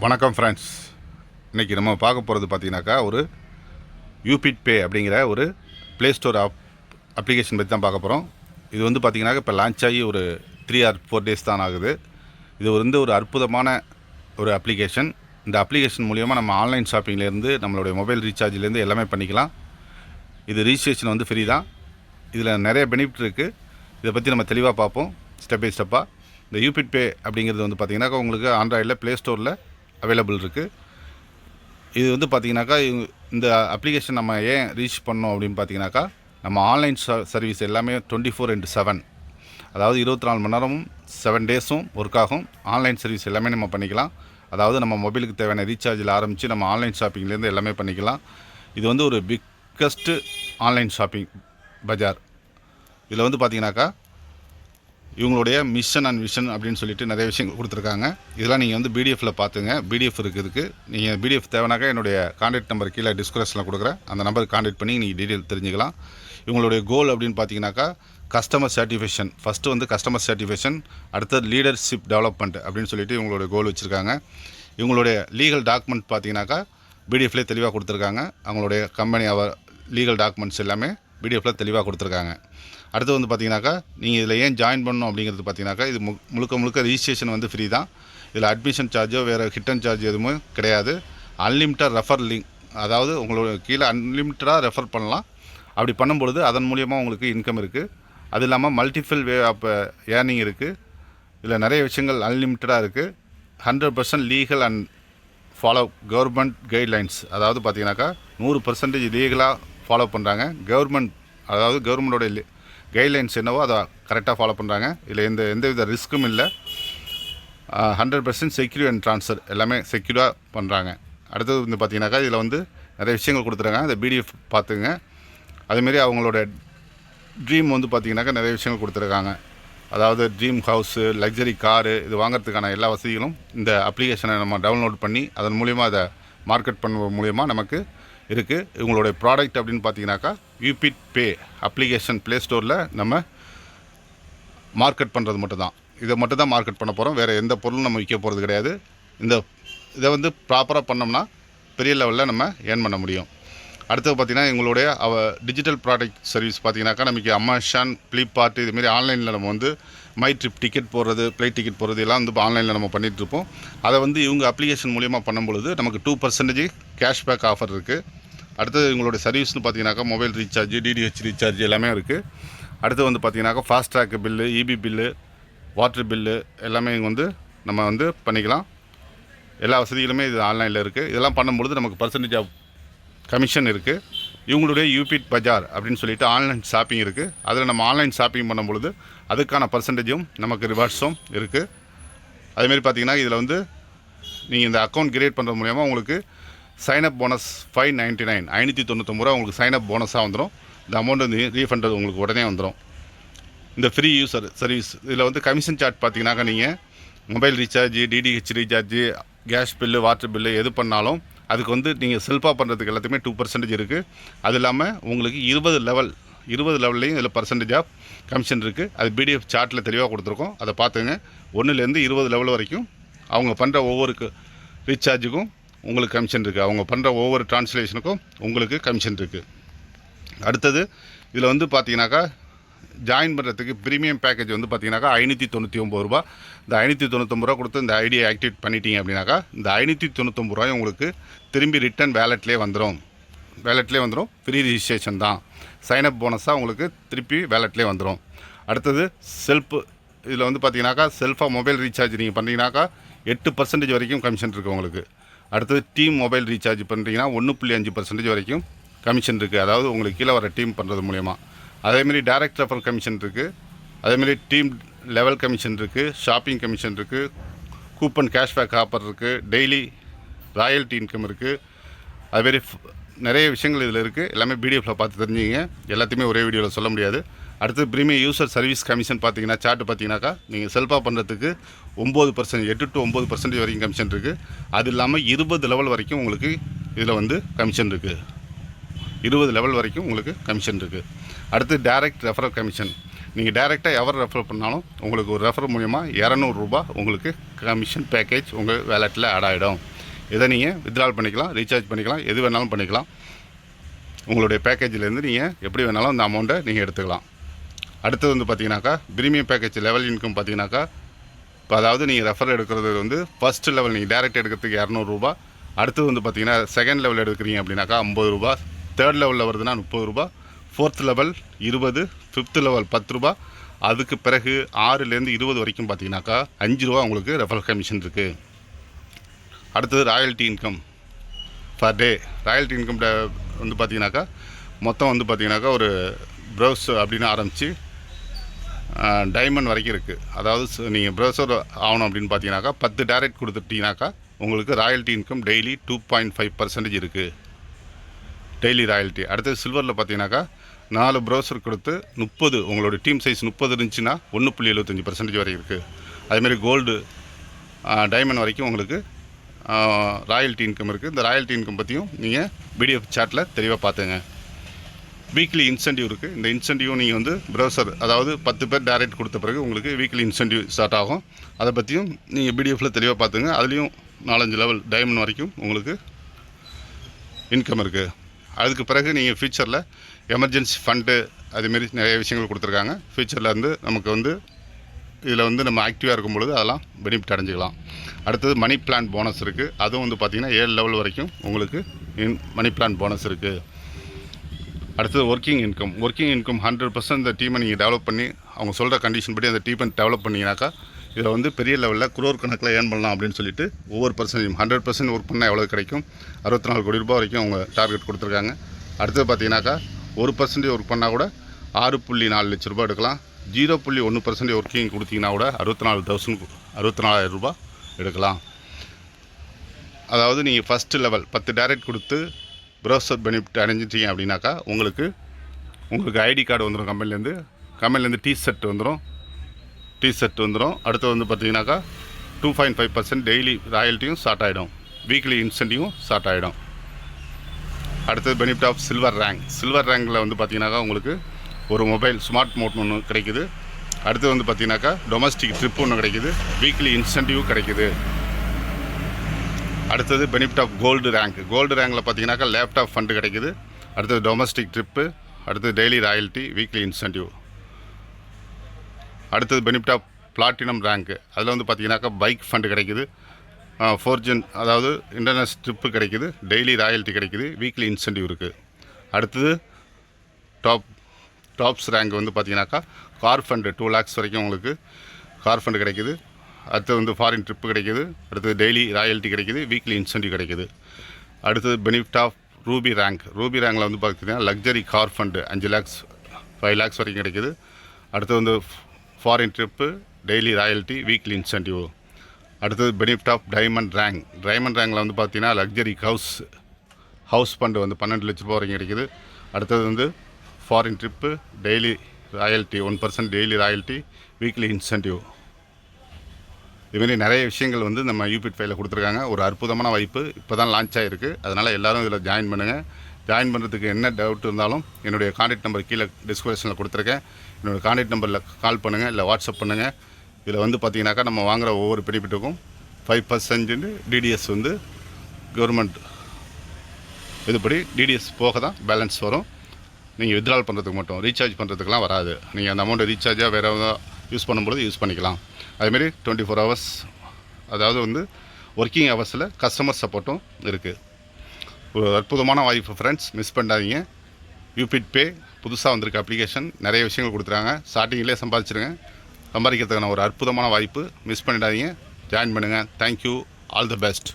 வணக்கம் ஃப்ரெண்ட்ஸ். இன்றைக்கி நம்ம பார்க்க போகிறது பார்த்தீங்கன்னாக்கா ஒரு யூபிட் பே அப்படிங்கிற ஒரு ப்ளே ஸ்டோர் அப்ளிகேஷன் பற்றி தான் பார்க்க போகிறோம். இது வந்து பார்த்திங்கனாக்கா இப்போ லான்ச் ஆகி ஒரு 3 or 4 days தான் ஆகுது. இது வந்து ஒரு அற்புதமான ஒரு அப்ளிகேஷன். இந்த அப்ளிகேஷன் மூலிமா நம்ம ஆன்லைன் ஷாப்பிங்லேருந்து நம்மளுடைய மொபைல் ரீசார்ஜ்லேருந்து எல்லாமே பண்ணிக்கலாம். இது ரிஜிஸ்ட்ரேஷன் வந்து ஃப்ரீ தான். இதில் நிறைய பெனிஃபிட் இருக்குது. இதை பற்றி நம்ம தெளிவாக பார்ப்போம் ஸ்டெப் பை ஸ்டெப்பாக. இந்த யூபிட் பே அப்படிங்கிறது வந்து பார்த்திங்கனாக்கா உங்களுக்கு ஆண்ட்ராய்டில் ப்ளே ஸ்டோரில் அவைலபிள் இருக்குது. இது வந்து பார்த்திங்கனாக்கா இந்த அப்ளிகேஷன் நம்ம ஏன் ரீச் பண்ணோம் அப்படின்னு பார்த்திங்கனாக்கா, நம்ம ஆன்லைன் சர்வீஸ் எல்லாமே 24/7, அதாவது 24 மணி நேரமும் 7 days ஒர்க் ஆகும். ஆன்லைன் சர்வீஸ் எல்லாமே நம்ம பண்ணிக்கலாம். அதாவது நம்ம மொபைலுக்கு தேவையான ரீசார்ஜில் ஆரம்பித்து நம்ம ஆன்லைன் ஷாப்பிங்லேருந்து எல்லாமே பண்ணிக்கலாம். இது வந்து ஒரு பிக்கஸ்ட்டு ஆன்லைன் ஷாப்பிங் பஜார். இதில் வந்து பார்த்திங்கனாக்கா இவங்களுடைய மிஷன் அண்ட் விஷன் அப்படின்னு சொல்லிட்டு நிறைய விஷயங்கள் கொடுத்துருக்காங்க. இதெல்லாம் நீங்கள் வந்து பிடிஎஃப்பில் பார்த்துங்க. பிடிஎஃப் இருக்குது. நீங்கள் பிடிஎஃப் தேவைனாக்கா என்னுடைய கான்டாக்ட் நம்பர் கீழே டிஸ்கிரிப்ஷனில் கொடுக்குறேன். அந்த நம்பருக்கு கான்டாக்ட் பண்ணி நீங்கள் டீட்டெயில் தெரிஞ்சுக்கலாம். இவங்களுடைய கோல் அப்படின்னு பார்த்தீங்கன்னாக்கா கஸ்டமர் சாட்டிஸ்ஃபேக்ஷன். ஃபஸ்ட்டு வந்து கஸ்டமர் சாட்டிஸ்ஃபேக்ஷன், அடுத்தது லீடர்ஷிப் டெவலப்மெண்ட் அப்படின்னு சொல்லிட்டு இவங்களுடைய கோல் வச்சுருக்காங்க. இவங்களுடைய லீகல் டாக்குமெண்ட் பார்த்தீங்கன்னாக்கா பிடிஎஃப்லேயே தெளிவாக கொடுத்துருக்காங்க. அவங்களுடைய கம்பெனி லீகல் டாக்குமெண்ட்ஸ் எல்லாமே பிடிஎஃப்பில் தெளிவாக கொடுத்துருக்காங்க. அடுத்து வந்து பார்த்திங்கனாக்கா நீங்கள் இதில் ஏன் ஜாயின் பண்ணணும் அப்படிங்கிறது பார்த்தீங்கன்னாக்கா இது முழுக்க ரிஜிஸ்ட்ரேஷன் வந்து ஃப்ரீ தான். இதில் அட்மிஷன் சார்ஜோ வேறு ஹிட்டன் சார்ஜ் எதுவுமே கிடையாது. அன்லிமிட்டட் ரெஃபர் லிங்க், அதாவது உங்களோட கீழே அன்லிமிட்டடாக ரெஃபர் பண்ணலாம். அப்படி பண்ணும்பொழுது அதன் மூலியமாக உங்களுக்கு இன்கம் இருக்குது. அது இல்லாமல் மல்டிபிள் வே ஆஃப் ஏர்னிங் இருக்குது. இதில் நிறைய விஷயங்கள் அன்லிமிட்டடாக இருக்குது. 100% legal and follow government guidelines. அதாவது பார்த்திங்கனாக்கா 100% லீகலாக ஃபாலோ பண்ணுறாங்க. அதாவது கவர்மெண்டோட கைட்லைன்ஸ் என்னவோ அதை கரெக்டாக ஃபாலோ பண்ணுறாங்க. இதில் எந்தவித ரிஸ்க்கும் இல்லை. 100% செக்யூர் அண்ட் ட்ரான்ஸ்ஃபர் எல்லாமே செக்யூராக பண்ணுறாங்க. அடுத்தது வந்து பார்த்திங்கனாக்கா இதில் வந்து நிறைய விஷயங்கள் கொடுத்துருக்காங்க. அந்த பிடிஎஃப் பார்த்துங்க. அதுமாரி அவங்களோட ட்ரீம் வந்து பார்த்திங்கனாக்கா நிறைய விஷயங்கள் கொடுத்துருக்காங்க. அதாவது ட்ரீம் ஹவுஸு, லக்ஸரி காரு, இது வாங்கிறதுக்கான எல்லா வசதிகளும் இந்த அப்ளிகேஷனை நம்ம டவுன்லோட் பண்ணி அதன் மூலிமா அதை மார்க்கெட் பண்ண மூலிமா நமக்கு இருக்குது. இவங்களுடைய ப்ராடக்ட் அப்படின்னு பார்த்தீங்கன்னாக்கா யூபிட் பே அப்ளிகேஷன் ப்ளே ஸ்டோரில் நம்ம மார்க்கெட் பண்ணுறது மட்டும்தான். இதை மட்டும் தான் மார்க்கெட் பண்ண போகிறோம். வேறு எந்த பொருளும் நம்ம விற்க போகிறது கிடையாது. இதை வந்து ப்ராப்பராக பண்ணோம்னா பெரிய லெவலில் நம்ம ஏர்ன் பண்ண முடியும். அடுத்தது பார்த்திங்கன்னா எங்களுடைய டிஜிட்டல் ப்ராடக்ட் சர்வீஸ் பார்த்திங்கனாக்கா நமக்கு அமேசான், ஃப்ளிப்கார்ட் இதுமாரி ஆன்லைனில் நம்ம வந்து மை ட்ரிப் டிக்கெட் போடுறது, ஃப்ளைட் டிக்கெட் போடுறது எல்லாம் வந்து இப்போ ஆன்லைனில் நம்ம பண்ணிகிட்ருப்போம். அதை வந்து இவங்க அப்ளிகேஷன் மூலிமா பண்ணும்பொழுது நமக்கு 2% கேஷ்பேக் ஆஃபர் இருக்குது. அடுத்தது இவங்களுடைய சர்வீஸ்னு பார்த்தீங்கன்னாக்கா மொபைல் ரீசார்ஜ், டிடிஹெச் ரீசார்ஜ் எல்லாமே இருக்குது. அடுத்து வந்து பார்த்திங்கனாக்கா fast track bill, EB bill, water bill எல்லாமே இங்கே வந்து நம்ம வந்து பண்ணிக்கலாம். எல்லா வசதிகளுமே இது ஆன்லைனில் இருக்குது. இதெல்லாம் பண்ணும்பொழுது நமக்கு பர்சன்டேஜ் ஆஃப் கமிஷன் இருக்குது. இவங்களுடைய யூபிட் பஜார் அப்படின்னு சொல்லிட்டு ஆன்லைன் ஷாப்பிங் இருக்குது. அதில் நம்ம ஆன்லைன் ஷாப்பிங் பண்ணும்பொழுது அதுக்கான பர்சன்டேஜும் நமக்கு ரிவார்ட்ஸும் இருக்குது. அதேமாரி பார்த்திங்கன்னா இதில் வந்து நீங்கள் இந்த அக்கௌண்ட் கிரியேட் பண்ணுறது மூலயமா உங்களுக்கு சைனப் போனஸ் 599 599 உங்களுக்கு சைனப் போனஸாக வந்துடும். இந்த அமௌண்ட் வந்து ரீஃபண்ட் உங்களுக்கு உடனே வந்துடும். இந்த ஃப்ரீ யூசர் சர்வீஸ் இதில் வந்து கமிஷன் சார்ஜ் பார்த்திங்கனாக்கா நீங்கள் mobile recharge, DTH recharge, gas bill, water bill எது பண்ணாலும் அதுக்கு வந்து நீங்கள் செல்ஃபாக பண்ணுறதுக்கு எல்லாத்துக்குமே 2% இருக்குது. அது இல்லாமல் உங்களுக்கு 20 லெவல்லையும் இதில் பர்சன்டேஜ் ஆஃப் கமிஷன் இருக்குது. அது பிடிஎஃப் சார்ட்டில் தெளிவாக கொடுத்துருக்கோம். அதை பார்த்துங்க. 1லேருந்து 20 லெவல் வரைக்கும் அவங்க பண்ணுற ஒவ்வொரு ரீசார்ஜுக்கும் உங்களுக்கு கமிஷன் இருக்குது. அவங்க பண்ணுற ஒவ்வொரு ட்ரான்ஸ்லேஷனுக்கும் உங்களுக்கு கமிஷன் இருக்குது. அடுத்தது இதில் வந்து பார்த்தீங்கன்னாக்கா ஜாயின் பண்ணுறதுக்கு ப்ரீமியம் பேக்கேஜ் வந்து பார்த்தீங்கன்னாக்கா 599 ரூபா. இந்த 599 ரூபா கொடுத்து இந்த ஐடியை ஆக்டிவேட் பண்ணிட்டீங்க அப்படின்னாக்கா இந்த 599 ரூபாய் உங்களுக்கு திரும்பி ரிட்டன் வேலெட்லேயே வந்துடும். ஃப்ரீ ரிஜிஸ்ட்ரேஷன் தான். சைனப் போனஸாக உங்களுக்கு திருப்பி வேலெட்லேயே வந்துடும். அடுத்தது இதில் வந்து பார்த்தீங்கன்னாக்கா செல்ஃபாக மொபைல் ரீசார்ஜ் நீங்கள் பண்ணுறீங்கனாக்கா 8% வரைக்கும் கமிஷன் இருக்குது உங்களுக்கு. அடுத்தது டீம் மொபைல் ரீசார்ஜ் பண்ணுறீங்கன்னா 1.5% வரைக்கும் கமிஷன் இருக்குது. அதாவது உங்களுக்கு கீழே வர டீம் பண்ணுறது மூலயமா. அதேமாரி டைரக்ட் ரெஃபர் கமிஷன் இருக்குது. அதேமாரி டீம் லெவல் கமிஷன் இருக்குது. ஷாப்பிங் கமிஷன் இருக்குது. கூப்பன் கேஷ்பேக் ஆஃபர் இருக்குது. டெய்லி ராயல்ட்டி இன்கம் இருக்குது. அதுமாரி நிறைய விஷயங்கள் இதில் இருக்குது. எல்லாமே பிடிஎஃப்பில் பார்த்து தெரிஞ்சுங்க. எல்லாத்தையுமே ஒரே வீடியோவில் சொல்ல முடியாது. அடுத்து ப்ரீமியம் யூசர் சர்வீஸ் கமிஷன் பார்த்தீங்கன்னா சார்ட்டு பார்த்தீங்கன்னாக்கா நீங்கள் செல்ஃபாக பண்ணுறதுக்கு 9%, 8 to 9% வரைக்கும் கமிஷன் இருக்குது. அது இல்லாமல் 20 லெவல் வரைக்கும் உங்களுக்கு இதில் வந்து கமிஷன் இருக்குது. 20 லெவல் வரைக்கும் உங்களுக்கு கமிஷன் இருக்குது. அடுத்து டைரக்ட் ரெஃபரல் கமிஷன். நீங்கள் டைரெக்டாக எவர் ரெஃபர் பண்ணாலும் உங்களுக்கு ஒரு ரெஃபர் மூலிமா 200 ரூபா உங்களுக்கு கமிஷன் பேக்கேஜ் உங்கள் வேலெட்டில் ஆட் ஆகிடும். இதை நீங்கள் வித்ட்ரால் பண்ணிக்கலாம், ரீசார்ஜ் பண்ணிக்கலாம், எது வேணாலும் பண்ணிக்கலாம். உங்களுடைய பேக்கேஜிலேருந்து நீங்கள் எப்படி வேணாலும் அந்த அமௌண்ட்டை நீங்கள் எடுத்துக்கலாம். அடுத்தது வந்து பார்த்தீங்கன்னாக்கா ப்ரீமியம் பேக்கேஜ் லெவல் இன்கம் பார்த்தீங்கன்னாக்கா, இப்போ அதாவது நீங்கள் ரெஃபர் எடுக்கிறது வந்து ஃபஸ்ட்டு லெவல் நீங்கள் டேரெக்ட் எடுக்கிறதுக்கு 200 ரூபா. அடுத்தது வந்து பார்த்தீங்கன்னா செகண்ட் லெவல் எடுக்கிறீங்க அப்படின்னாக்கா 50 ரூபா, தேர்ட் லெவலில் வருதுன்னா 30 ரூபா, ஃபோர்த் லெவல் 20, ஃபிஃப்த் லெவல் 10 ரூபா. அதுக்கு பிறகு 6லேருந்து 20 வரைக்கும் பார்த்தீங்கன்னாக்கா 5 ரூபா உங்களுக்கு ரெஃபரல் கமிஷன் இருக்குது. அடுத்தது royalty income per day. Royalty income வந்து பார்த்தீங்கன்னாக்கா மொத்தம் வந்து பார்த்தீங்கன்னாக்கா ஒரு ப்ரௌஸ் அப்படின்னு ஆரம்பித்து டைமண்ட் வரைக்கும் இருக்குது. அதாவது நீங்கள் ப்ரௌசர் ஆகணும் அப்படின்னு பார்த்தீங்கன்னாக்கா 10 டேரெக்ட் கொடுத்துட்டீங்கன்னாக்கா உங்களுக்கு ராயல்ட்டி இன்கம் டெய்லி 2.5% இருக்குது, டெய்லி ராயல்ட்டி. அடுத்தது சில்வரில் பார்த்தீங்கன்னாக்கா 4 ப்ரௌசர் கொடுத்து 30, உங்களோட டீம் சைஸ் 30 இருந்துச்சுன்னா 1.75% வரை இருக்குது. அதேமாதிரி கோல்டு டைமண்ட் வரைக்கும் உங்களுக்கு ராயல்ட்டி இன்கம் இருக்குது. இந்த ராயல்ட்டி இன்கம் பற்றியும் நீங்கள் பிடிஎஃப் சாட்டில் தெளிவாக பார்த்துங்க. வீக்லி இன்சென்டிவ் இருக்குது. இந்த இன்சென்டிவும் நீங்கள் வந்து ப்ரௌசர் அதாவது 10 பேர் டேரெக்ட் கொடுத்த பிறகு உங்களுக்கு வீக்லி இன்சென்டிவ் ஸ்டார்ட் ஆகும். அதை பற்றியும் நீங்கள் பிடிஎஃப்பில் தெளிவாக பார்த்துங்க. அதுலேயும் 4-5 லெவல் டைமண்ட் வரைக்கும் உங்களுக்கு இன்கம் இருக்குது. அதுக்கு பிறகு நீங்கள் ஃபியூச்சரில் எமர்ஜென்சி ஃபண்டு அதுமாரி நிறைய விஷயங்கள் கொடுத்துருக்காங்க. ஃபியூச்சரில் வந்து நமக்கு வந்து இதில் வந்து நம்ம ஆக்டிவாக இருக்கும் பொழுது அதெல்லாம் பெனிஃபிட் அடைஞ்சிக்கலாம். அடுத்தது மணி பிளான் போனஸ் இருக்குது. அதுவும் வந்து பார்த்திங்கன்னா 7 லெவல் வரைக்கும் உங்களுக்கு மணி பிளான் போனஸ் இருக்குது. அடுத்தது ஒர்க்கிங் இன்கம். ஒர்க்கிங் இன்கம் 100% இந்த டீமை நீங்கள் டெவலப் பண்ணி அவங்க சொல்கிற கண்டிஷன் படி அந்த டீமை டெவலப் பண்ணிங்கனாக்கா இதில் வந்து பெரிய லெவலில் குரோர் கணக்கில் ஏர்ன் பண்ணலாம் அப்படின்னு சொல்லிட்டு ஒவ்வொரு பர்சன்டேஜ் 100% ஒர்க் பண்ணால் எவ்வளோ கிடைக்கும், 64 கோடி ரூபாய் வரைக்கும் அவங்க டார்கெட் கொடுத்துருக்காங்க. அடுத்தது பார்த்தீங்கன்னாக்கா 1% ஒர்க் பண்ணால் கூட 6.4 லட்ச ரூபா எடுக்கலாம். 0.1% ஒர்க்கிங் கொடுத்தீங்கன்னா கூட 64,000 ரூபாய் எடுக்கலாம். அதாவது நீங்கள் ஃபஸ்ட்டு லெவல் 10 டேரெக்ட் கொடுத்து ப்ரௌசர் பெனிஃபிட் அடைஞ்சிட்டீங்க அப்படின்னாக்கா உங்களுக்கு ஐடி கார்டு வந்துடும். கம்பெனிலேருந்து டிஷர்ட் வந்துடும். அடுத்து வந்து பார்த்தீங்கன்னாக்கா 2.5% டெய்லி ராயல்ட்டியும் ஸ்டார்ட் ஆகிடும். வீக்லி இன்சென்டிவும் ஸ்டார்ட் ஆகிடும். அடுத்தது பெனிஃபிட் ஆஃப் சில்வர் ரேங்கில் வந்து பார்த்தீங்கன்னாக்கா உங்களுக்கு ஒரு மொபைல் ஸ்மார்ட் மோட் ஒன்று கிடைக்குது. அடுத்து வந்து பார்த்தீங்கன்னாக்கா டொமஸ்டிக் ட்ரிப் ஒன்று கிடைக்குது. வீக்லி இன்சென்டிவ் கிடைக்குது. அடுத்தது பெனிஃபிட் ஆஃப் கோல்டு ரேங்கில் பார்த்தீங்கன்னாக்கா லேப்டாப் ஃபண்டு கிடைக்குது. அடுத்தது டொமஸ்டிக் ட்ரிப்பு, அடுத்தது டெய்லி ராயல்ட்டி, வீக்லி இன்சென்டிவ். அடுத்தது பெனிஃபிட் ஆஃப் பிளாட்டினம் ரேங்க்கு. அதில் வந்து பார்த்தீங்கன்னாக்கா பைக் ஃபண்டு கிடைக்குது. 4Gen அதாவது இன்டர்நேஷ்னல் ட்ரிப்பு கிடைக்குது. டெய்லி ராயல்ட்டி கிடைக்குது. வீக்லி இன்சென்டிவ் இருக்குது. அடுத்தது டாப்ஸ் ரேங்க் வந்து பார்த்தீங்கன்னாக்கா கார் ஃபண்டு 2 lakhs வரைக்கும் உங்களுக்கு கார் ஃபண்டு கிடைக்குது. அடுத்தது வந்து ஃபாரின் ட்ரிப்பு கிடைக்குது. அடுத்தது டெய்லி ராயல்ட்டி கிடைக்குது. வீக்லி இன்சென்டிவ் கிடைக்குது. அடுத்தது பெனிஃபிட் ஆஃப் ரூபி ரேங்கில் வந்து பார்த்தீங்கன்னா luxury car fund 5 lakhs 5 lakhs வரைக்கும் கிடைக்குது. அடுத்தது வந்து foreign trip, daily royalty, weekly incentive. அடுத்தது பெனிஃபிட் ஆஃப் டைமண்ட் ரேங்கில் வந்து பார்த்தீங்கன்னா லக்ஸரி ஹவுஸ் ஃபண்டு வந்து 12 லட்ச ரூபா வரைக்கும் கிடைக்குது. அடுத்தது வந்து foreign trip, daily royalty 1% daily royalty, weekly incentive. இதுமாரி நிறைய விஷயங்கள் வந்து நம்ம யூபிட் ஃபைவ்ல கொடுத்துருக்காங்க. ஒரு அற்புதமான வாய்ப்பு இப்போ தான் லான்ச் ஆகிருக்கு. அதனால் எல்லோரும் இதில் ஜாயின் பண்ணுங்கள். ஜாயின் பண்ணுறதுக்கு என்ன டவுட் இருந்தாலும் என்னுடைய கான்டாக்ட் நம்பர் கீழே டிஸ்கிரிப்ஷனில் கொடுத்துருக்கேன். என்னோடய கான்டாக்ட் நம்பரில் கால் பண்ணுங்கள், இல்லை வாட்ஸ்அப் பண்ணுங்கள். இதில் வந்து பார்த்தீங்கன்னாக்கா நம்ம வாங்குகிற ஒவ்வொரு பெனிஃபிட்டுக்கும் 5% டிடிஎஸ் வந்து கவர்மெண்ட் இதுபடி டிடிஎஸ் போக தான் பேலன்ஸ் வரும். நீங்கள் வித்ட்ரால் பண்ணுறதுக்கு மட்டும், ரீசார்ஜ் பண்ணுறதுக்கெலாம் வராது. நீங்கள் அந்த அமௌண்ட்டை ரீசார்ஜாக வேறு யூஸ் பண்ணும்போது யூஸ் பண்ணிக்கலாம். அதுமாரி 24 hours அதாவது வந்து ஒர்க்கிங் ஹவர்ஸில் கஸ்டமர் சப்போர்ட்டும் இருக்குது. ஒரு அற்புதமான வாய்ப்பு ஃப்ரெண்ட்ஸ், மிஸ் பண்ணாதீங்க. யூபிட் பே புதுசாக வந்திருக்க அப்ளிகேஷன், நிறைய விஷயங்கள் கொடுத்துருக்காங்க. ஸ்டார்டிங்கிலே சம்பாதிக்கிறதுக்கான ஒரு அற்புதமான வாய்ப்பு, மிஸ் பண்ணிடாதீங்க. ஜாயின் பண்ணுங்கள். தேங்க்யூ. All the best.